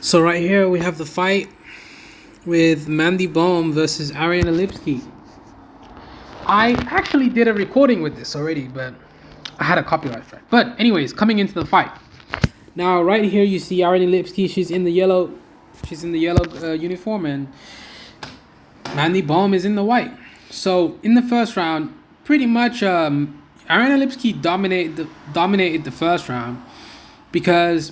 So right here we have the fight with Mandy Bohm versus Ariane Lipski. I actually did a recording with this already, but I had a copyright strike. But anyways, coming into the fight. Now right here you see Ariane Lipski. She's in the yellow uniform, and Mandy Bohm is in the white. So in the first round, pretty much Ariane Lipski dominated the first round because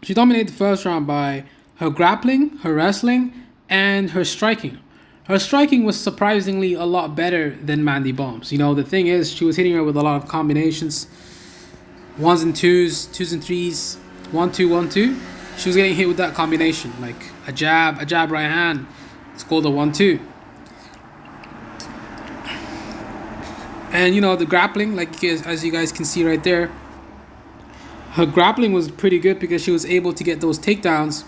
she dominated the first round by her grappling, her wrestling, and her striking. Her striking was surprisingly a lot better than Mandy Bohm's. You know, the thing is, she was hitting her with a lot of combinations, ones and twos, twos and threes, 1-2, 1-2. She was getting hit with that combination, like a jab, right hand. It's called a 1-2. And you know, the grappling, like as you guys can see right there, her grappling was pretty good because she was able to get those takedowns.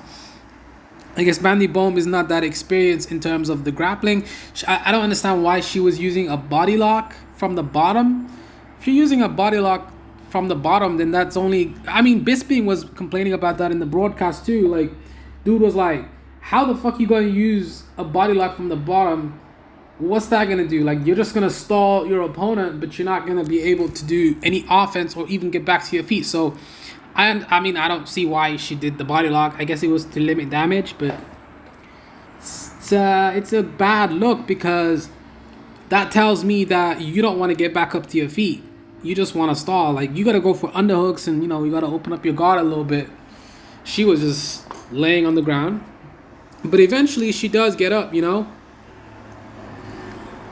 I guess Mandy Bohm is not that experienced in terms of the grappling. I don't understand why she was using a body lock from the bottom. If you're using a body lock from the bottom, then that's only... I mean, Bisping was complaining about that in the broadcast too. Like, dude was like, how the fuck you going to use a body lock from the bottom? What's that going to do? Like, you're just going to stall your opponent, but you're not going to be able to do any offense or even get back to your feet. So... I mean, I don't see why she did the body lock. I guess it was to limit damage, but it's a bad look because that tells me that you don't want to get back up to your feet. You just want to stall. Like, you got to go for underhooks and, you know, you got to open up your guard a little bit. She was just laying on the ground. But eventually she does get up, you know.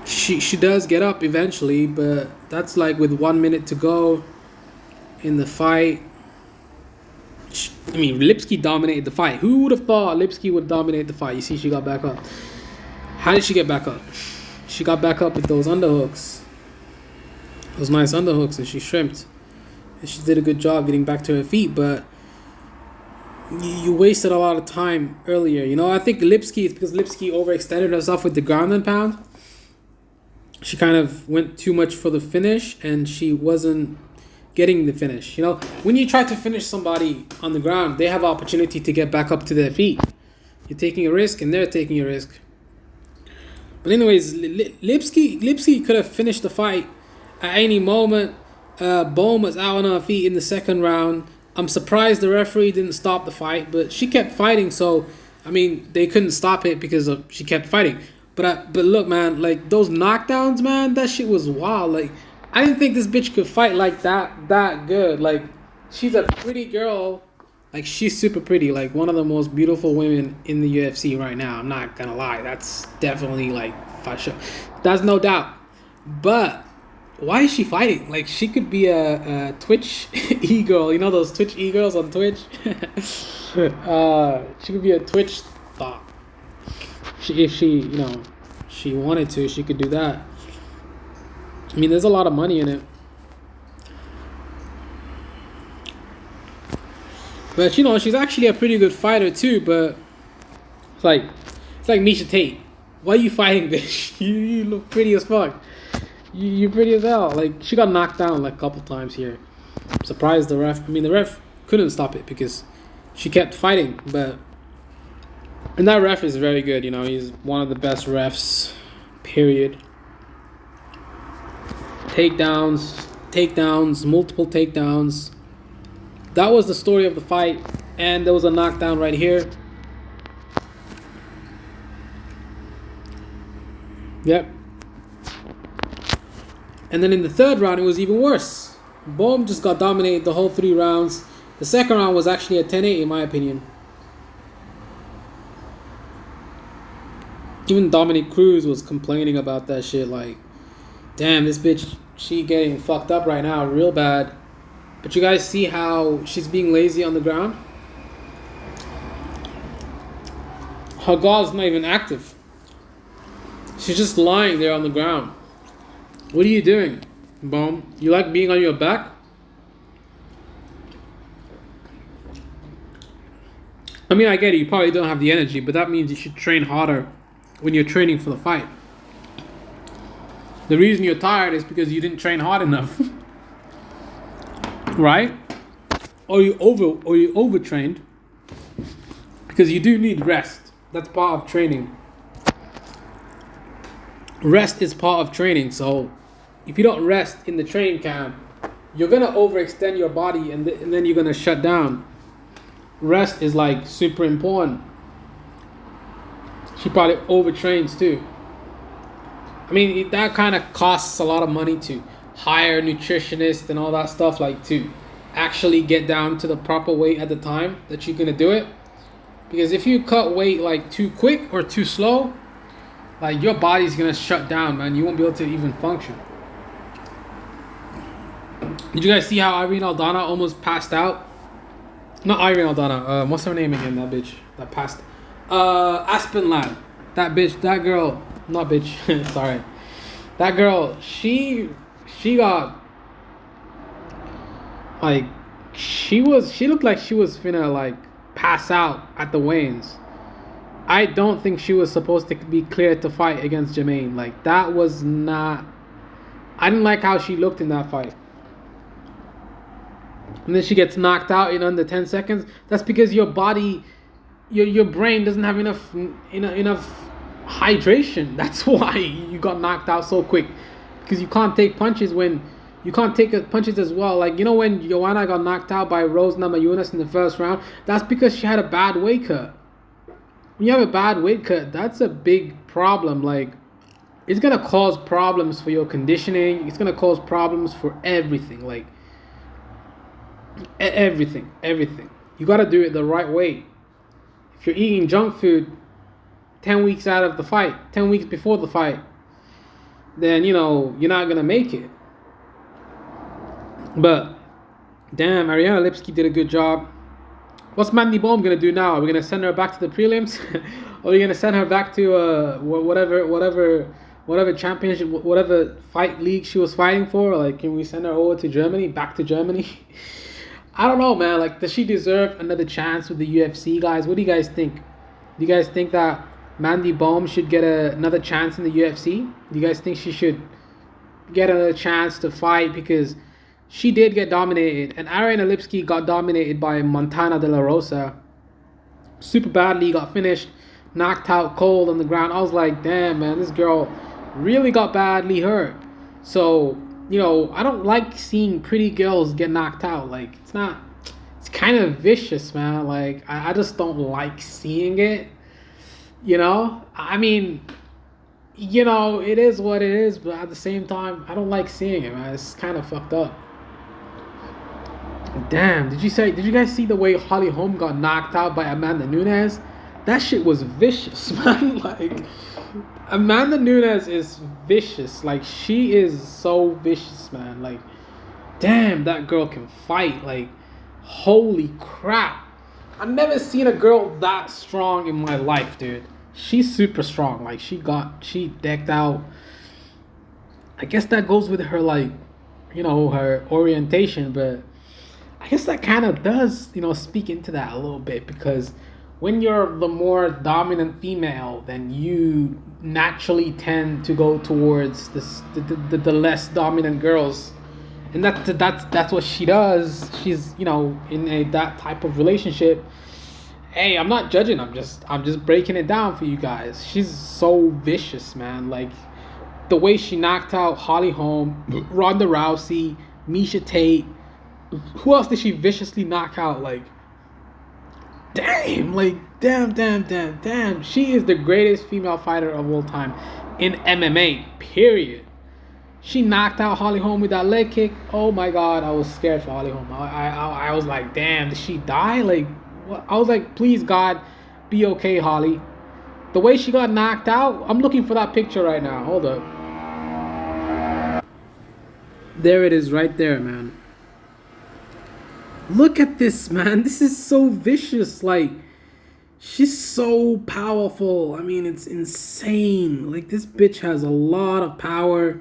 She does get up eventually, but that's like with 1 minute to go in the fight. I mean, Lipski dominated the fight. Who would have thought Lipski would dominate the fight? You see, she got back up. How did she get back up? She got back up with those underhooks. Those nice underhooks, and she shrimped. And she did a good job getting back to her feet, but you wasted a lot of time earlier. You know, I think Lipski, it's because Lipski overextended herself with the ground and pound. She kind of went too much for the finish, and she wasn't getting the finish. You know, when you try to finish somebody on the ground, they have opportunity to get back up to their feet. You're taking a risk, and they're taking a risk. But anyways, Lipski could have finished the fight at any moment. Bohm was out on her feet in the second round. I'm surprised the referee didn't stop the fight, but she kept fighting. So, I mean, they couldn't stop it because she kept fighting. But look, man, like those knockdowns, man, that shit was wild. Like, I didn't think this bitch could fight like that good. Like, she's a pretty girl. Like, she's super pretty. Like, one of the most beautiful women in the UFC right now. I'm not gonna lie. That's definitely, like, for sure. That's no doubt. But why is she fighting? Like, she could be a Twitch e-girl. You know those Twitch e-girls on Twitch? She could be a Twitch thought. If she wanted to, she could do that. I mean, there's a lot of money in it. But, you know, she's actually a pretty good fighter, too. But it's like Misha Tate. Why are you fighting, bitch? You look pretty as fuck. You're pretty as hell. Like, she got knocked down, like, a couple times here. I'm surprised the ref... I mean, the ref couldn't stop it because she kept fighting. But... And that ref is very good, you know. He's one of the best refs, period. Takedowns, multiple takedowns. That was the story of the fight. And there was a knockdown right here. Yep. And then in the third round, it was even worse. Bohm just got dominated the whole 3 rounds. The second round was actually a 10-8 in my opinion. Even Dominic Cruz was complaining about that shit. Like, damn, this bitch, she getting fucked up right now real bad. But you guys see how she's being lazy on the ground? Her guard's not even active. She's just lying there on the ground. What are you doing, Bohm? You like being on your back? I mean, I get it. You probably don't have the energy, but that means you should train harder when you're training for the fight. The reason you're tired is because you didn't train hard enough. Right? Or you overtrained. because you do need rest. That's part of training. Rest is part of training. So if you don't rest in the training camp, you're gonna overextend your body, and then you're gonna shut down. Rest is like super important. She probably overtrains too. I mean, that kind of costs a lot of money to hire a nutritionist and all that stuff, like to actually get down to the proper weight at the time that you're gonna do it. Because if you cut weight like too quick or too slow, like your body's gonna shut down, man. You won't be able to even function. Did you guys see how Irene Aldana almost passed out? Not Irene Aldana. What's her name again? That bitch that passed. Aspen Lad. That bitch. That girl. Not bitch. Sorry. That girl. She got like she looked like she was finna like pass out at the weigh-ins. I don't think she was supposed to be cleared to fight against Jermaine. Like that was not. I didn't like how she looked in that fight. And then she gets knocked out in under 10 seconds. That's because your body, your brain doesn't have enough hydration. That's why you got knocked out so quick. Because you can't take punches when you can't take punches as well. Like, you know, when Joanna got knocked out by Rose Namajunas in the first round, that's because she had a bad weight cut. When you have a bad weight cut, that's a big problem. Like, it's gonna cause problems for your conditioning. It's gonna cause problems for everything. Like, everything. You gotta do it the right way. If you're eating junk food 10 weeks out of the fight, 10 weeks before the fight, then, you know, you're not gonna make it. But damn, Ariane Lipski did a good job. What's Mandy Bohm gonna do now? Are we gonna send her back to the prelims? Or are we gonna send her back to whatever championship, whatever fight league she was fighting for? Like, can we send her over to Germany, back to Germany? I don't know, man. Like, does she deserve another chance with the UFC, guys? What do you guys think? Do you guys think that Mandy Bohm should get another chance in the UFC? Do you guys think she should get another chance to fight? Because she did get dominated, and Ariane Lipski got dominated by Montana De La Rosa super badly, got finished, knocked out cold on the ground. I was like, damn, man, this girl really got badly hurt. So, you know, I don't like seeing pretty girls get knocked out. Like, it's kind of vicious, man. Like, I just don't like seeing it, you know? I mean, you know, it is what it is, but at the same time, I don't like seeing it, man. It's kind of fucked up. Damn, did you guys see the way Holly Holm got knocked out by Amanda Nunes? That shit was vicious, man. Like, Amanda Nunes is vicious. Like, she is so vicious, man. Like, damn, that girl can fight. Like, holy crap. I've never seen a girl that strong in my life, dude. She's super strong. Like, she decked out. I guess that goes with her, like, you know, her orientation, but I guess that kind of does, you know, speak into that a little bit, because when you're the more dominant female, then you naturally tend to go towards the less dominant girls, and that's what she does. She's, you know, in that type of relationship. Hey, I'm not judging. I'm just breaking it down for you guys. She's so vicious, man. Like, the way she knocked out Holly Holm, Ronda Rousey, Miesha Tate. Who else did she viciously knock out? Like, damn, like, damn. She is the greatest female fighter of all time in MMA, period. She knocked out Holly Holm with that leg kick. Oh my God, I was scared for Holly Holm. I was like, damn, did she die? Like, what? I was like, please God, be okay, Holly. The way she got knocked out, I'm looking for that picture right now. Hold up. There it is right there, man. Look at this, man. This is so vicious. Like, she's so powerful. I mean, it's insane. Like, this bitch has a lot of power,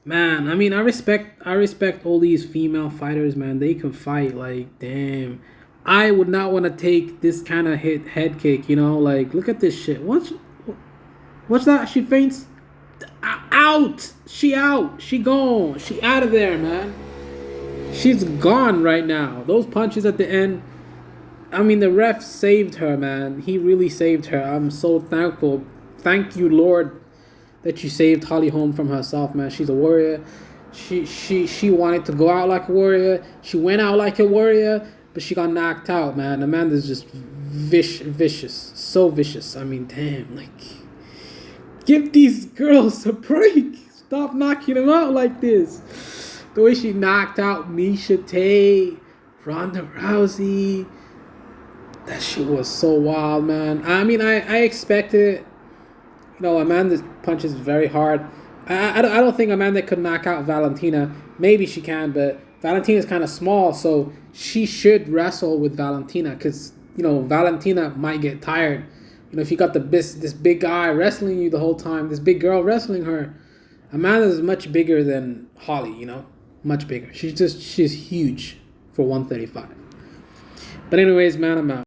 man. I mean, I respect all these female fighters, man. They can fight. Like, damn. I would not want to take this kind of head kick, you know? Like, look at this shit. What's that? She faints. Out. She out. She gone. She out of there, man. She's gone right now. Those punches at the end, I mean, the ref saved her, man. He really saved her. I'm so thankful. Thank you, Lord, that you saved Holly Holm from herself, man. She's a warrior. She wanted to go out like a warrior. She went out like a warrior, but she got knocked out, man. Amanda's just vicious, so vicious. I mean, damn, like, give these girls a break. Stop knocking them out like this. The way she knocked out Misha Tate, Ronda Rousey, that shit was so wild, man. I mean, I expected it. You know, Amanda punches very hard. I don't think Amanda could knock out Valentina. Maybe she can, but Valentina's kind of small, so she should wrestle with Valentina because, you know, Valentina might get tired. You know, if you got this big guy wrestling you the whole time, this big girl wrestling her, Amanda's much bigger than Holly, you know? Much bigger. She's huge for 135. But anyways, man, I'm out.